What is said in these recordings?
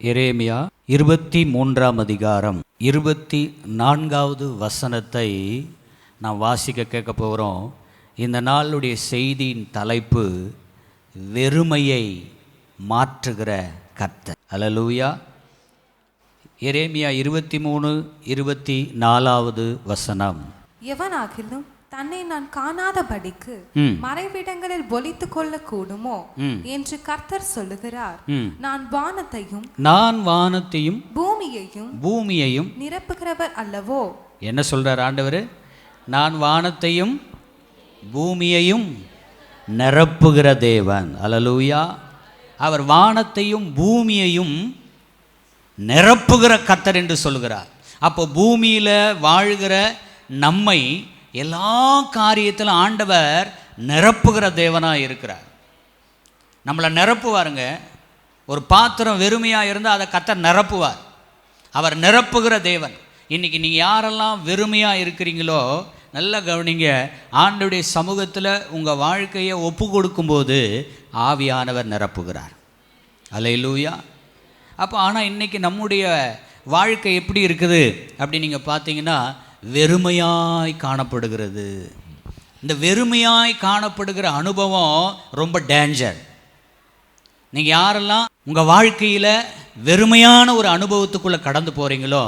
எரேமியா 23ஆம் அதிகாரம் 24வது வசனத்தை நாம் வாசிக்க கேட்க போகிறோம். இந்த நாளுடைய செய்தியின் தலைப்பு வெறுமையை மாற்றுகிற கர்த்தர். அல்லேலூயா. எரேமியா 23:24வது வசனம். எவனாகிலும் தன்னை நான் காணாதபடிக்கு மறைவிடங்களில் ஒளித்துக் கொள்ள கூடுமோ என்று கர்த்தர் சொல்லுகிறார். நான் வானத்தையும் பூமியையும் நிரப்புகிறவர் அல்லவோ. என்ன சொல்றார் ஆண்டவர்? நான் வானத்தையும் பூமியையும் நிரப்புகிற தேவன். அல்லேலூயா. அவர் வானத்தையும் பூமியையும் நிரப்புகிற கர்த்தர் என்று சொல்கிறார். அப்போ பூமியில் வாழ்கிற நம்மை எல்லா காரியத்திலும் ஆண்டவர் நிரப்புகிற தேவனாக இருக்கிறார். நம்மளை நிரப்புவாருங்க. ஒரு பாத்திரம் வெறுமையாக இருந்தால் அதை கர்த்தர் நிரப்புவார். அவர் நிரப்புகிற தேவன். இன்றைக்கி நீங்கள் யாரெல்லாம் வெறுமையாக இருக்கிறீங்களோ நல்லா கவனிங்க. ஆண்டவருடைய சமூகத்தில் உங்கள் வாழ்க்கையை ஒப்பு கொடுக்கும்போது ஆவியானவர் நிரப்புகிறார். அல்லேலூயா. அப்போ ஆனால் இன்றைக்கி நம்முடைய வாழ்க்கை எப்படி இருக்குது அப்படி நீங்கள் பார்த்தீங்கன்னா வெறுமையாய் காணப்படுகிறது. இந்த வெறுமையாய் காணப்படுகிற அனுபவம் ரொம்ப டேஞ்சர். நீங்கள் யாரெல்லாம் உங்கள் வாழ்க்கையில் வெறுமையான ஒரு அனுபவத்துக்குள்ளே கடந்து போகிறீங்களோ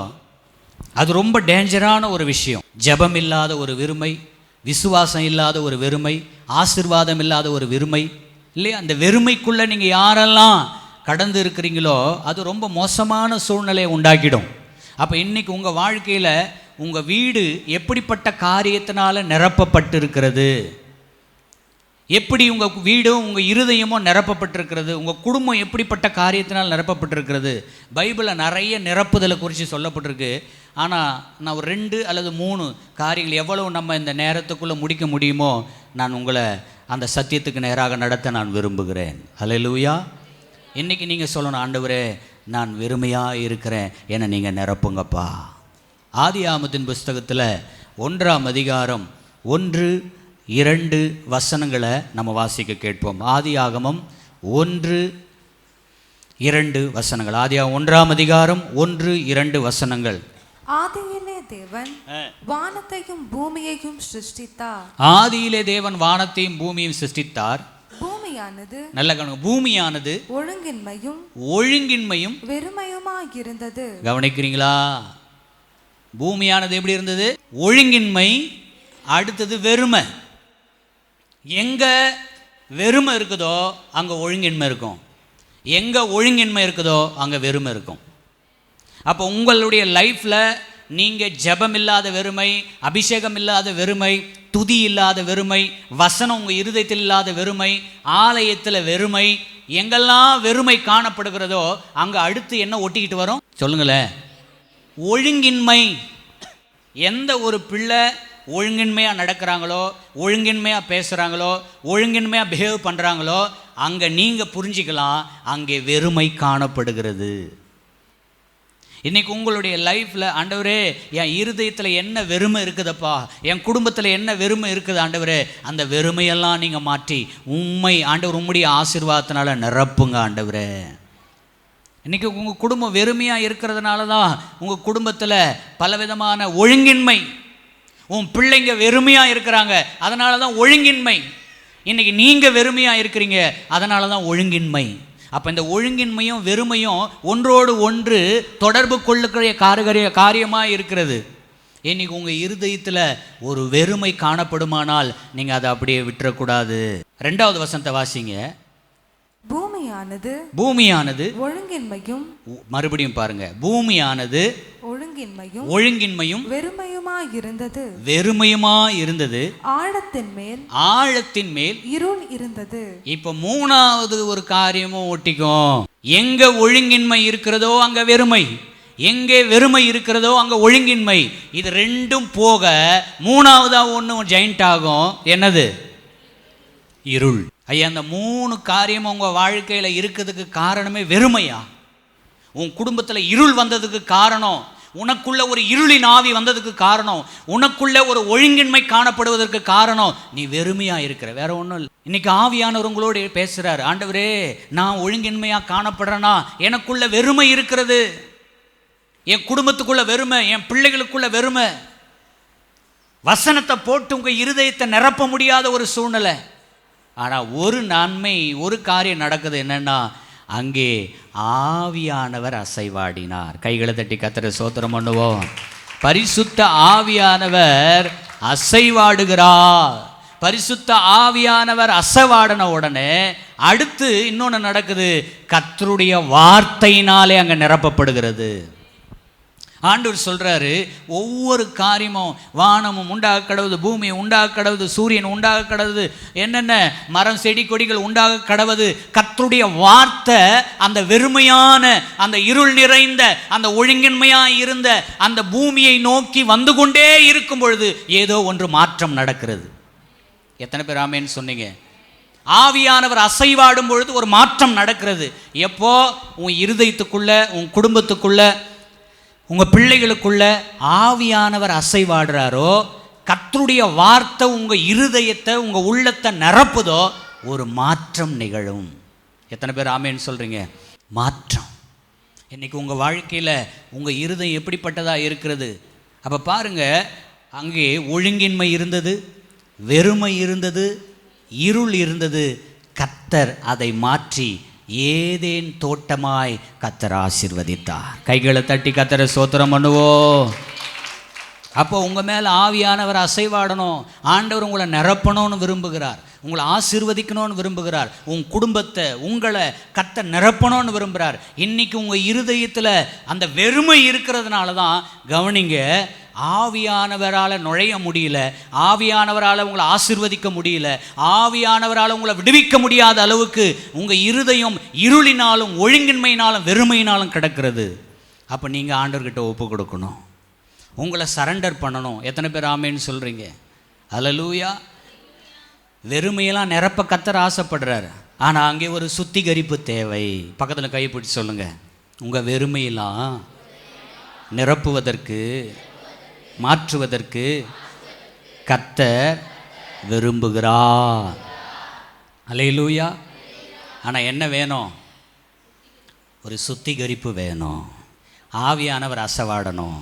அது ரொம்ப டேஞ்சரான ஒரு விஷயம். ஜெபம் இல்லாத ஒரு வெறுமை, விசுவாசம் இல்லாத ஒரு வெறுமை, ஆசீர்வாதம் இல்லாத ஒரு வெறுமை இல்லையா? அந்த வெறுமைக்குள்ளே நீங்கள் யாரெல்லாம் கடந்து இருக்கிறீங்களோ அது ரொம்ப மோசமான சூழ்நிலையை உண்டாக்கிடும். அப்போ இன்றைக்கி உங்கள் வாழ்க்கையில் உங்கள் வீடு எப்படிப்பட்ட காரியத்தினால நிரப்பப்பட்டிருக்கிறது, எப்படி உங்கள் வீடும் உங்கள் இருதயமும் நிரப்பப்பட்டிருக்கிறது, உங்கள் குடும்பம் எப்படிப்பட்ட காரியத்தினால் நிரப்பப்பட்டிருக்கிறது. பைபிளில் நிறைய நிரப்புதலை குறித்து சொல்லப்பட்டிருக்கு. ஆனால் நான் ஒரு 2 அல்லது 3 காரியங்கள் எவ்வளவு நம்ம இந்த நேரத்துக்குள்ளே முடிக்க முடியுமோ நான் உங்களை அந்த சத்தியத்துக்கு நேராக நடத்த நான் விரும்புகிறேன். அல்லேலூயா. இன்றைக்கி நீங்கள் சொல்லணும், ஆண்டவரே நான் வெறுமையாக இருக்கிறேன், என்னை நீங்கள் நிரப்புங்கப்பா. ஆதியாகமத்தின் புஸ்தகத்தில் 1ஆம் அதிகாரம் 1-2 வசனங்களை நம்ம வாசிக்க கேட்போம். ஆதியாகமம் 1-2 வசனங்கள். ஆதியாகமம் 1ஆம் அதிகாரம் 1-2 வசனங்கள். ஆதியிலே தேவன் வானத்தையும் பூமியையும் சிருஷ்டித்தார். ஆதியிலே தேவன் வானத்தையும் பூமியையும் சிருஷ்டித்தார். பூமியானது, நல்ல கவனிங்க, பூமியானது ஒழுங்கின்மையும் வெறுமையுமாய் இருந்தது. கவனிக்கிறீங்களா? பூமியானது எப்படி இருந்தது? ஒழுங்கின்மை. அடுத்தது வெறுமை. எங்க வெறுமை இருக்குதோ அங்க ஒழுங்கின்மை இருக்கும். எங்க ஒழுங்கின்மை இருக்குதோ அங்க வெறுமை இருக்கும். அப்போ உங்களுடைய லைஃப்ல நீங்க ஜெபம் இல்லாத வெறுமை, அபிஷேகம் இல்லாத வெறுமை, துதி இல்லாத வெறுமை, வசனம் உங்க இருதயத்தில் இல்லாத வெறுமை, ஆலயத்தில் வெறுமை, எங்கெல்லாம் வெறுமை காணப்படுகிறதோ அங்க அடுத்து என்ன ஒட்டிக்கிட்டு வரும் சொல்லுங்களேன்? ஒழுங்கின்மை. எந்த ஒரு பிள்ளை ஒழுங்கின்மையாக நடக்கிறாங்களோ, ஒழுங்கின்மையாக பேசுகிறாங்களோ, ஒழுங்கின்மையாக பிஹேவ் பண்ணுறாங்களோ அங்கே நீங்கள் புரிஞ்சிக்கலாம் அங்கே வெறுமை காணப்படுகிறது. இன்றைக்கி உங்களுடைய லைஃப்பில் ஆண்டவரே என் இருதயத்தில் என்ன வெறுமை இருக்குதப்பா, என் குடும்பத்தில் என்ன வெறுமை இருக்குது ஆண்டவரே, அந்த வெறுமையெல்லாம் நீங்கள் மாற்றி ஆண்டவர் உம்முடைய ஆசீர்வாதத்தினால நிரப்புங்க ஆண்டவரே. இன்றைக்கி உங்கள் குடும்பம் வெறுமையாக இருக்கிறதுனால தான் உங்கள் குடும்பத்தில் பலவிதமான ஒழுங்கின்மை. உன் பிள்ளைங்க வெறுமையாக இருக்கிறாங்க, அதனால தான் ஒழுங்கின்மை. இன்றைக்கி நீங்கள் வெறுமையாக இருக்கிறீங்க, அதனால தான் ஒழுங்கின்மை. அப்போ இந்த ஒழுங்கின்மையும் வெறுமையும் ஒன்றோடு ஒன்று தொடர்பு கொள்ளுக்கிற காரியமாக இருக்கிறது. இன்றைக்கி உங்கள் இருதயத்தில் ஒரு வெறுமை காணப்படுமானால் நீங்கள் அதை அப்படியே விட்டுறக்கூடாது. 2வது வசனத்தை வாசிங்க. பூமியானது ஒழுங்கின்மையும், மறுபடியும் பாருங்க, பூமியானது ஒழுங்கின்மையும் வெறுமையுமாய் இருந்தது. ஆழத்தின் மேல் இருள் இருந்தது. இப்ப 3வது ஒரு காரியமும் ஒட்டிக்கும். எங்க ஒழுங்கின்மை இருக்கிறதோ அங்க வெறுமை, எங்கே வெறுமை இருக்கிறதோ அங்க ஒழுங்கின்மை. இது 2ம் போக 3வதா ஒன்று ஜாயிண்ட் ஆகும். என்னது? இருள். ஐயா, அந்த 3 காரியமும் உங்கள் வாழ்க்கையில் இருக்கிறதுக்கு காரணமே வெறுமையா? உன் குடும்பத்தில் இருள் வந்ததுக்கு காரணம், உனக்குள்ள ஒரு இருளின் ஆவி வந்ததுக்கு காரணம், உனக்குள்ள ஒரு ஒழுங்கின்மை காணப்படுவதற்கு காரணம் நீ வெறுமையா இருக்கிற, வேற ஒன்றும் இல்லை. இன்னைக்கு ஆவியானவர் உங்களோடு பேசுறாரு, ஆண்டவரே நான் ஒழுங்கின்மையா காணப்படுறேனா, எனக்குள்ள வெறுமை இருக்கிறது, என் குடும்பத்துக்குள்ள வெறுமை, என் பிள்ளைகளுக்குள்ள வெறுமை. வசனத்தை போட்டு உங்க இருதயத்தை நிரப்ப முடியாத ஒரு சூழ்நிலை. ஆனா ஒரு நன்மை, ஒரு காரியம் நடக்குது. என்னன்னா, அங்கே ஆவியானவர் அசைவாடினார். கைகளை தட்டி கர்த்தரை ஸ்தோத்திரம் பண்ணுவோம். பரிசுத்த ஆவியானவர் அசைவாடுகிறார். பரிசுத்த ஆவியானவர் அசைவாடின உடனே அடுத்து இன்னொன்று நடக்குது, கர்த்தருடைய வார்த்தையினாலே அங்கே நிரப்பப்படுகிறது. ஆண்டவர் சொல்றாரு, ஒவ்வொரு காரியமும், வானமும் உண்டாக கடவுது, பூமியை உண்டாக கடவுது, சூரியன் உண்டாக கடவுது, என்னென்ன மரம் செடி கொடிகள் உண்டாக கடவுது. கர்த்தருடைய வார்த்தை அந்த வெறுமையான, அந்த இருள் நிறைந்த, அந்த ஒழுங்கின்மையாக இருந்த அந்த பூமியை நோக்கி வந்து கொண்டே இருக்கும் பொழுது ஏதோ ஒன்று மாற்றம் நடக்கிறது. எத்தனை பேர் ஆமேன்னு சொன்னீங்க? ஆவியானவர் அசைவாடும் பொழுது ஒரு மாற்றம் நடக்கிறது. எப்போ உன் இருதயத்துக்குள்ள, உன் குடும்பத்துக்குள்ள, உங்கள் பிள்ளைகளுக்குள்ள ஆவியானவர் அசைவாடுறாரோ, கர்த்தருடைய வார்த்தை உங்கள் இருதயத்தை, உங்கள் உள்ளத்தை நிரப்புதோ, ஒரு மாற்றம் நிகழும். எத்தனை பேர் ஆமேன்னு சொல்கிறீங்க? மாற்றம். இன்றைக்கி உங்கள் வாழ்க்கையில் உங்கள் இருதயம் எப்படிப்பட்டதாக இருக்கிறது? அப்போ பாருங்கள், அங்கே ஒழுங்கின்மை இருந்தது, வெறுமை இருந்தது, இருள் இருந்தது. கர்த்தர் அதை மாற்றி ஏதேன் தோட்டமாய் கர்த்தர் ஆசீர்வதித்தார். கைகளை தட்டி கர்த்தரை ஸ்தோத்திரம் பண்ணுவோம். அப்போ உங்கள் மேலே ஆவியானவர் அசைவாடணும். ஆண்டவர் உங்களை நிரப்பணும்னு விரும்புகிறார், உங்களை ஆசீர்வதிக்கணும்னு விரும்புகிறார். உங்கள் குடும்பத்தை, உங்களை கர்த்தர் நிரப்பணும்னு விரும்புகிறார். இன்றைக்கி உங்கள் இருதயத்தில் அந்த வெறுமை இருக்கிறதுனால தான், கவனிங்க, ஆவியானவரால் நுழைய முடியல, ஆவியானவரால் உங்களை ஆசீர்வதிக்க முடியல, ஆவியானவரால் உங்களை விடுவிக்க முடியாத அளவுக்கு உங்கள் இருதயம் இருளினாலும் ஒழுங்கின்மையினாலும் வெறுமையினாலும் கிடக்கிறது. அப்போ நீங்கள் ஆண்டவர்கிட்ட ஒப்பு கொடுக்கணும், உங்களை சரண்டர் பண்ணணும். எத்தனை பேர் ஆமேன்னு சொல்கிறீங்க? அல்லேலூயா. வெறுமையெல்லாம் நிரப்ப கர்த்தர் ஆசைப்படுறாரு. ஆனால் அங்கே ஒரு சுத்திகரிப்பு தேவை. பக்கத்தில் கை பிடிச்சி சொல்லுங்கள், உங்கள் வெறுமையெல்லாம் நிரப்புவதற்கு, மாற்றுவதற்கு கர்த்தர் விரும்புகிறார். அல்லேலூயா. ஆனால் என்ன வேணும்? ஒரு சுத்திகரிப்பு வேணும். ஆவியானவர் அசைவாடணும்,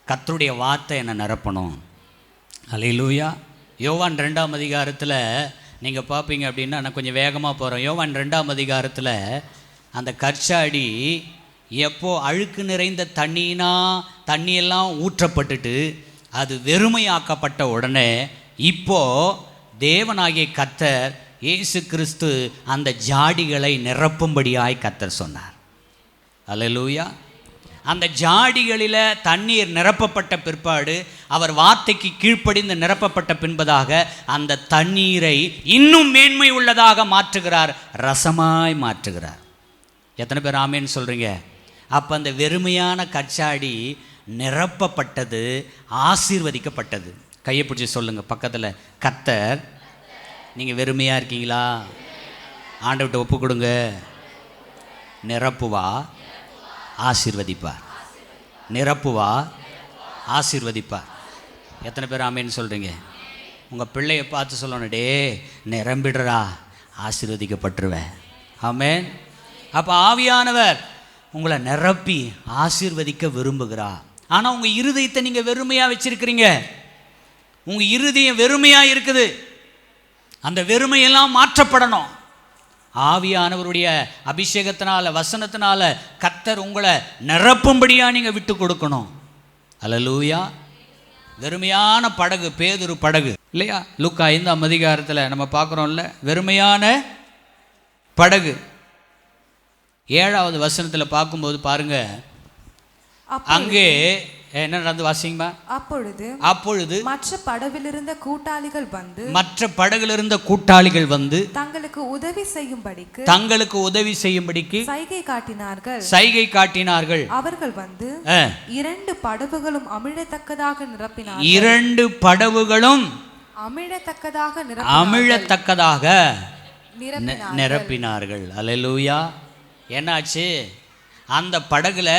கர்த்தருடைய வார்த்தை என்னை நிரப்பணும். அல்லேலூயா. யோவான் 2ஆம் அதிகாரத்தில் நீங்கள் பார்ப்பீங்க அப்படின்னா, நான் கொஞ்சம் வேகமாக போகிறேன். யோவான் 2ஆம் அதிகாரத்தில் அந்த கற்சாடி எப்போ அழுக்கு நிறைந்த தண்ணியெல்லாம் ஊற்றப்பட்டுட்டு அது வெறுமையாக்கப்பட்ட உடனே, இப்போது தேவனாகிய கர்த்தர் இயேசு கிறிஸ்து அந்த ஜாடிகளை நிரப்பும்படியாய் கர்த்தர் சொன்னார். அல்லேலூயா. அந்த ஜாடிகளில் தண்ணீர் நிரப்பப்பட்ட பிற்பாடு, அவர் வார்த்தைக்கு கீழ்ப்படிந்து நிரப்பப்பட்ட பின்பதாக அந்த தண்ணீரை இன்னும் மேன்மை உள்ளதாக மாற்றுகிறார், ரசமாய் மாற்றுகிறார். எத்தனை பேர் ஆமேன்னு சொல்கிறீங்க? அப்போ அந்த வெறுமையான கச்சாடி நிரப்பப்பட்டது, ஆசீர்வதிக்கப்பட்டது. கையை பிடிச்சி சொல்லுங்கள் பக்கத்தில், கர்த்தர், நீங்கள் வெறுமையாக இருக்கீங்களா? ஆண்டவர்கிட்ட ஒப்பு கொடுங்க. நிரப்புவா, ஆசீர்வதிப்பார். நிரப்புவா, ஆசீர்வதிப்பார். எத்தனை பேர் ஆமேன்னு சொல்கிறீங்க? உங்கள் பிள்ளையை பார்த்து சொல்லணும், டே நிரம்பிடுறா, ஆசீர்வதிக்கப்பட்டுருவேன். ஆமேன். அப்போ ஆவியானவர் உங்களை நிரப்பி ஆசீர்வதிக்க விரும்புகிறார். ஆனால் உங்கள் இருதயத்தை நீங்கள் வெறுமையாக வச்சிருக்கிறீங்க. உங்கள் இருதயம் வெறுமையாக இருக்குது. அந்த வெறுமையெல்லாம் மாற்றப்படணும். ஆவியானவருடைய அபிஷேகத்தினால, வசனத்தினால கர்த்தர் உங்களை நிரப்பும்படியாக நீங்கள் விட்டு கொடுக்கணும். அல்லேலூயா. வெறுமையான படகு, பேதுரு படகு இல்லையா? லூக்கா 5ஆம் அதிகாரத்தில் நம்ம பார்க்குறோம்ல, வெறுமையான படகு. 7வது வசனத்தில் பார்க்கும்போது பாருங்க, அங்கே என்ன நடந்து வாசிங்கம்மா? அப்பொழுது மற்ற படவிலிருந்த கூட்டாளிகள் வந்து தங்களுக்கு உதவி செய்யும்படிக்கு சைகை காட்டினார்கள். அவர்கள் வந்து 2 படகுகளும் அமிழத்தக்கதாக நிரப்பினார்கள். அல்லேலூயா. என்னாச்சு? அந்த படகுல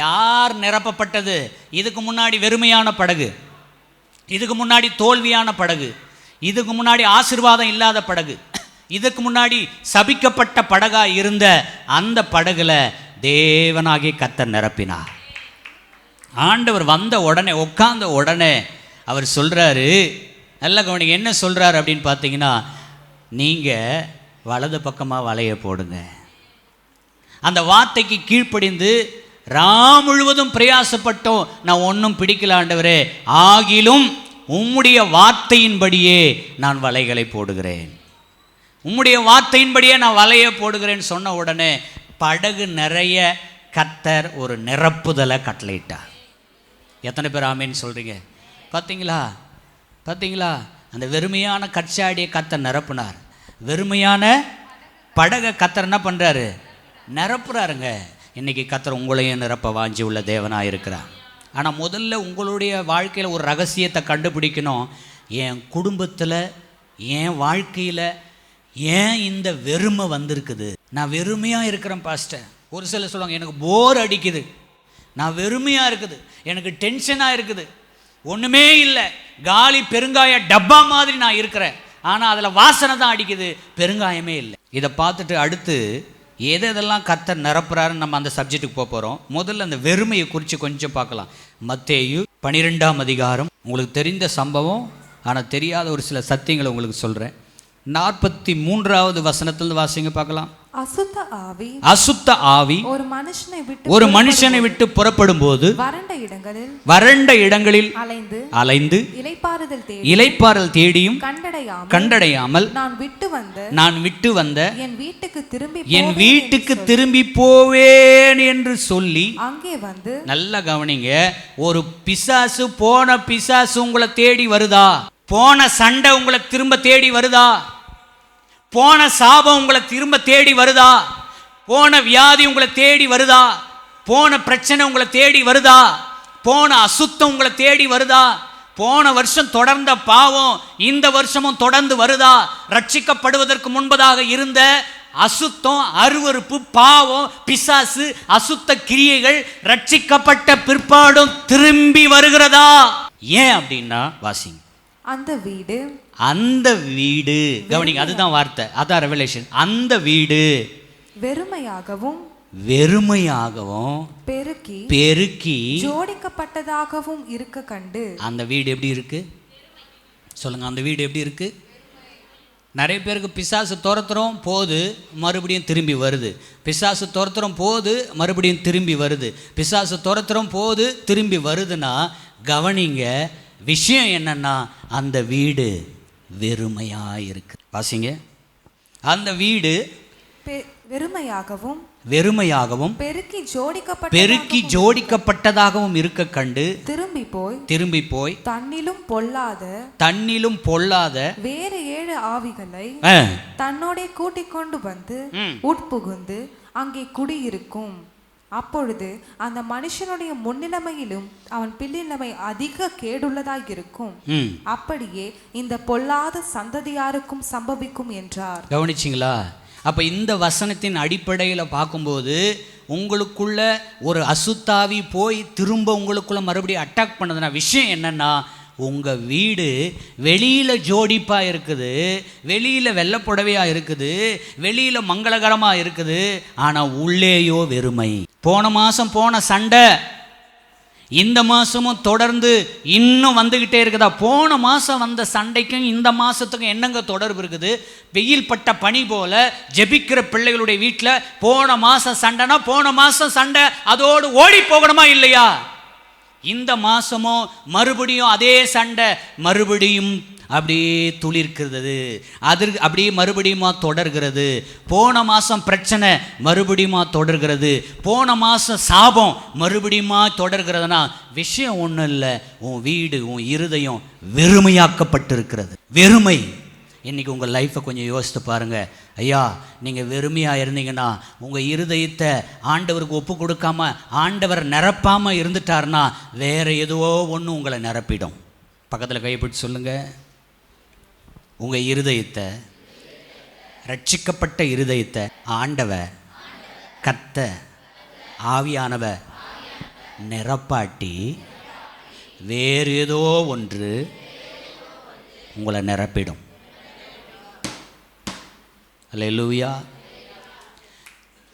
யார் நிரப்பப்பட்டது? இதுக்கு முன்னாடி வெறுமையான படகு, இதுக்கு முன்னாடி தோல்வியான படகு, இதுக்கு முன்னாடி ஆசீர்வாதம் இல்லாத படகு, இதுக்கு முன்னாடி சபிக்கப்பட்ட படகா இருந்த அந்த படகுல தேவனாகிய கர்த்தர் நிரப்பினார். ஆண்டவர் வந்த உடனே, உட்கார்ந்த உடனே அவர் சொல்றாரு, நல்ல கவனிங்க, என்ன சொல்றாரு அப்படின்னு பார்த்தீங்கன்னா, நீங்க வலது பக்கமாக வலைய போடுங்க. அந்த வார்த்தைக்கு கீழ்ப்படிந்து முழுவதும் பிரயாசப்பட்டோம், நான் ஒன்றும் பிடிக்கல ஆண்டவரே, ஆகிலும் உம்முடைய வார்த்தையின்படியே நான் வலைகளை போடுகிறேன், உம்முடைய வார்த்தையின்படியே நான் வலையை போடுகிறேன்னு சொன்ன உடனே படகு நிறைய கர்த்தர் ஒரு நிரப்புதலை கட்டளையிட்டார். எத்தனை பேர் ஆமேன்னு சொல்கிறீங்க? பார்த்தீங்களா பார்த்தீங்களா? அந்த வெறுமையான கச்சாடியை கர்த்தர் நிரப்புனார். வெறுமையான படகை கர்த்தர் என்ன பண்ணுறாரு? நிரப்புறாருங்க. இன்றைக்கி கர்த்தர் உங்களையும் நிரப்ப வாஞ்சி உள்ள தேவனாக இருக்கிறார். ஆனால் முதல்ல உங்களுடைய வாழ்க்கையில் ஒரு ரகசியத்தை கண்டுபிடிக்கணும். என் குடும்பத்தில், என் வாழ்க்கையில் ஏன் இந்த வெறுமை வந்திருக்குது? நான் வெறுமையாக இருக்கிறேன் பாஸ்டர். ஒரு சிலர் சொல்லுவாங்க, எனக்கு போர் அடிக்குது, நான் வெறுமையாக இருக்குது, எனக்கு டென்ஷனாக இருக்குது, ஒன்றுமே இல்லை, காலி பெருங்காய டப்பா மாதிரி நான் இருக்கிறேன், ஆனால் அதில் வாசனை தான் அடிக்குது, பெருங்காயமே இல்லை. இதை பார்த்துட்டு அடுத்து எதெல்லாம் கர்த்தர் நிரப்புறாருன்னு நம்ம அந்த சப்ஜெக்ட்டுக்கு போக போகிறோம். முதல்ல அந்த வெறுமையை குறித்து கொஞ்சம் பார்க்கலாம். மத்தேயு 12ஆம் அதிகாரம். உங்களுக்கு தெரிந்த சம்பவம், ஆனால் தெரியாத ஒரு சில சத்தியங்களை உங்களுக்கு சொல்கிறேன். 43வது வசனத்திலிருந்து வாசிங்க பார்க்கலாம். அசுத்த ஆவி ஒரு மனுஷனை விட்டு புறப்படும் போது வறண்ட இடங்களில் அலைந்து இளைப்பாறுதல் தேடியும் கண்டடையாமல் நான் விட்டு வந்த என் வீட்டுக்கு திரும்பி போவேன் என்று சொல்லி, நல்ல கவனிங்க, ஒரு பிசாசு, போன பிசாசு உங்களை தேடி வருதா? போன சண்டை உங்களை திரும்ப தேடி வருதா? போன சாபம் உங்களை திரும்ப தேடி வருதா? போன வியாதி உங்களை தேடி வருதா? போன பிரச்சனை உங்களை தேடி வருதா? போன அசுத்தம் உங்களை தேடி வருதா? போன வருஷம் தொடர்ந்த பாவம் இந்த வருஷமும் தொடர்ந்து வருதா? ரட்சிக்கப்படுவதற்கு முன்பதாக இருந்த அசுத்தம், அருவருப்பு, பாவம், பிசாசு, அசுத்த கிரியைகள் ரட்சிக்கப்பட்ட பிற்பாடும் திரும்பி வருகிறதா? ஏன் அப்படின்னா வாசிங்க. அந்த வீடு கவனிங்க, அதுதான் வார்த்தை, அதான் ரெவலேஷன். அந்த வீடு வெறுமையாகவும் பெருக்கி ஜோடிக்கப்பட்டதாகவும் இருக்க கண்டு. அந்த வீடு எப்படி இருக்கு சொல்லுங்க? அந்த வீடு எப்படி இருக்கு? நிறைய பேருக்கு பிசாசு துரத்துறோம் போது மறுபடியும் திரும்பி வருது, பிசாசு துரத்துறோம் போது மறுபடியும் திரும்பி வருது, பிசாசு துரத்துறோம் போது திரும்பி வருதுன்னா கவனிங்க, விஷயம் என்னன்னா அந்த வீடு வெறுமையாக இருக்கு. வாசிங்க. அந்த வீடு வெறுமையாகவும் பெருக்கி ஜோடிக்கப்பட்டதாகவும் இருக்க கண்டு திரும்பி போய் தன்னிலும் பொல்லாத வேறு 7 ஆவிகளை தன்னோட கூட்டிக் கொண்டு வந்து உட்புகுந்து அங்கே குடியிருக்கும். அப்பொழுது அந்த மனுஷனுடைய முன்னிலைமையிலும் அவன் பின்னிலைமை அதிக கேடுள்ளதாக இருக்கும். அப்படியே இந்த பொல்லாத சந்ததியாருக்கும் சம்பவிக்கும் என்றார். கவனிச்சிங்களா? அப்ப இந்த வசனத்தின் அடிப்படையில் பார்க்கும்போது உங்களுக்குள்ள ஒரு அசுத்தாவி போய் திரும்ப உங்களுக்குள்ள மறுபடியும் அட்டாக் பண்ணதுன்னா விஷயம் என்னன்னா, உங்கள் வீடு வெளியில் ஜோடிப்பாக இருக்குது, வெளியில் வெள்ளை புடவையாக இருக்குது, வெளியில் மங்களகரமாக இருக்குது, ஆனால் உள்ளேயோ வெறுமை. போன மாதம் போன சண்டை இந்த மாதமும் தொடர்ந்து இன்னும் வந்துக்கிட்டே இருக்குதா? போன மாதம் வந்த சண்டைக்கும் இந்த மாதத்துக்கும் என்னங்க தொடர்பு இருக்குது? வெயில் பட்ட பனி போல ஜெபிக்கிற பிள்ளைகளுடைய வீட்டில் போன மாதம் சண்டைனா போன மாதம் சண்டை அதோடு ஓடி போகணுமா இல்லையா? இந்த மாதமும் மறுபடியும் அதே சண்டை மறுபடியும் அப்படியே துளிர்க்கிறது, அது அப்படியே மறுபடியுமா தொடர்கிறது. போன மாதம் பிரச்சனை மறுபடியுமா தொடர்கிறது, போன மாதம் சாபம் மறுபடியுமா தொடர்கிறதுனா விஷயம் ஒன்றும் இல்லை, உன் வீடு உன் இருதயம் வெறுமையாக்கப்பட்டிருக்கிறது. வெறுமை. இன்றைக்கி உங்கள் லைஃப்பை கொஞ்சம் யோசித்து பாருங்கள். ஐயா, நீங்கள் வெறுமையாக இருந்தீங்கன்னா, உங்கள் இருதயத்தை ஆண்டவருக்கு ஒப்பு கொடுக்காம ஆண்டவர் நிரப்பாமல் இருந்துட்டார்னா வேறு எதுவோ ஒன்று உங்களை நிரப்பிடும். பக்கத்தில் கைப்பிடிச்சு சொல்லுங்கள், உங்கள் இருதயத்தை, ரட்சிக்கப்பட்ட இருதயத்தை ஆண்டவர் கர்த்தர் ஆவியானவர் நிரப்பாட்டி வேறு ஏதோ ஒன்று உங்களை நிரப்பிடும். அல்லேலூயா.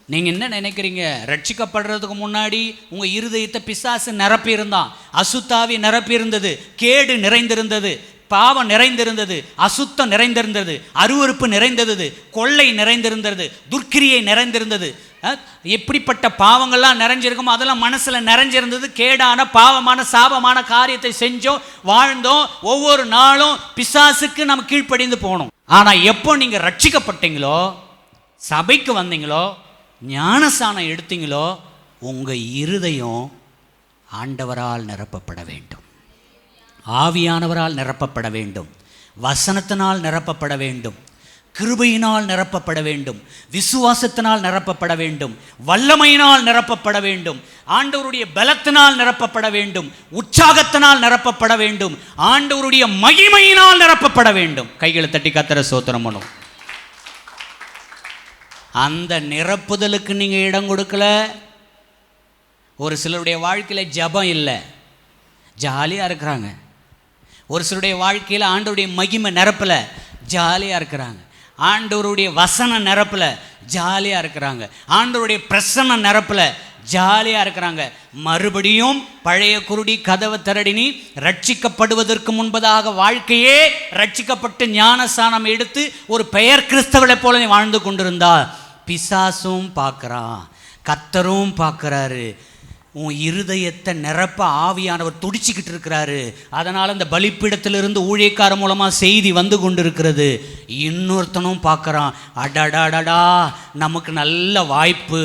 நீங்கள் என்ன நினைக்கிறீங்க? ரட்சிக்கப்படுறதுக்கு முன்னாடி உங்கள் இருதயத்தை பிசாசு நிரப்பி இருந்தான், அசுத்தாவி நிரப்பி இருந்தது, கேடு நிறைந்திருந்தது, பாவம் நிறைந்திருந்தது, அசுத்தம் நிறைந்திருந்தது, அருவருப்பு நிறைந்திருந்தது, கொள்ளை நிறைந்திருந்தது, துர்க்கிரியை நிறைந்திருந்தது. எப்படிப்பட்ட பாவங்கள்லாம் நிறைஞ்சிருக்குமோ அதெல்லாம் மனசில் நிறைஞ்சிருந்தது. கேடான பாவமான சாபமான காரியத்தை செஞ்சோம், வாழ்ந்தோம். ஒவ்வொரு நாளும் பிசாசுக்கு நம்ம கீழ்ப்படிந்து போனோம். ஆனால் எப்போ நீங்கள் ரட்சிக்கப்பட்டீங்களோ, சபைக்கு வந்தீங்களோ, ஞானஸ்நானம் எடுத்தீங்களோ, உங்கள் இருதயம் ஆண்டவரால் நிரப்பப்பட வேண்டும், ஆவியானவரால் நிரப்பப்பட வேண்டும், வசனத்தினால் நிரப்பப்பட வேண்டும், கிருபையினால் நிரப்பப்பட வேண்டும், விசுவாசத்தினால் நிரப்பப்பட வேண்டும், வல்லமையினால் நிரப்பப்பட வேண்டும், ஆண்டவருடைய பலத்தினால் நிரப்பப்பட வேண்டும், உற்சாகத்தினால் நிரப்பப்பட வேண்டும், ஆண்டவருடைய மகிமையினால் நிரப்பப்பட வேண்டும். கைகளை தட்டி கர்த்தரை ஸ்தோத்திரம் பண்ணும். அந்த நிரப்புதலுக்கு நீங்கள் இடம் கொடுக்கல. ஒரு சிலருடைய வாழ்க்கையில் ஜபம் இல்லை, ஜாலியாக இருக்கிறாங்க. ஒரு சிலருடைய வாழ்க்கையில் ஆண்டவருடைய மகிமை நிரப்பலை, ஜாலியாக இருக்கிறாங்க. ஆண்டவருடைய வசனம் நிரப்பலை, ஜாலியாக இருக்கிறாங்க. ஆண்டவருடைய பிரசன்ன நிரப்பலை, ஜாலியாக இருக்கிறாங்க. மறுபடியும் பழைய குருடி கதவை திரடினி ரட்சிக்கப்படுவதற்கு முன்பதாக வாழ்க்கையே ரட்சிக்கப்பட்டு ஞானஸ்நானம் எடுத்து ஒரு பெயர் கிறிஸ்தவளை போல நீ வாழ்ந்து கொண்டிருந்தால் பிசாசும் பார்க்குறான், கர்த்தரும் பார்க்குறாரு. உன் இருதயத்தை நிரப்ப ஆவியானவர் துடிச்சிக்கிட்டு இருக்கிறாரு. அதனால் அந்த பலிப்பீடத்திலிருந்து ஊழியக்காரர் மூலமாக செய்தி வந்து கொண்டு இருக்கிறது. இன்னொருத்தனும் பார்க்குறான், அடடாடடா நமக்கு நல்ல வாய்ப்பு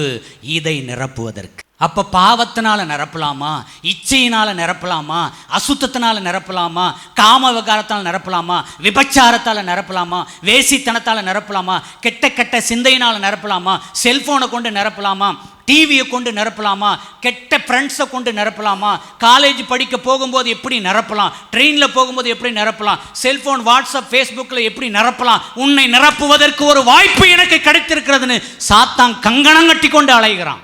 இதை நிரப்புவதற்கு. அப்போ பாவத்தினால நிரப்பலாமா, இச்சையினால் நிரப்பலாமா, அசுத்தத்தினால் நிரப்பலாமா, காம விகாரத்தால் நிரப்பலாமா, விபச்சாரத்தால் நிரப்பலாமா, வேசித்தனத்தால் நிரப்பலாமா, கெட்ட கெட்ட சிந்தையினால் நிரப்பலாமா, செல்ஃபோனை கொண்டு நிரப்பலாமா, டிவியை கொண்டு நிரப்பலாமா, கெட்ட ஃப்ரெண்ட்ஸை கொண்டு நிரப்பலாமா, காலேஜ் படிக்க போகும்போது எப்படி நிரப்பலாம், ட்ரெயினில் போகும்போது எப்படி நிரப்பலாம், செல்ஃபோன் வாட்ஸ்அப் ஃபேஸ்புக்கில் எப்படி நிரப்பலாம், உன்னை நிரப்புவதற்கு ஒரு வாய்ப்பு எனக்கு கிடைத்திருக்கிறதுன்னு சாத்தான் கங்கணம் கட்டி கொண்டு அலைகிறான்.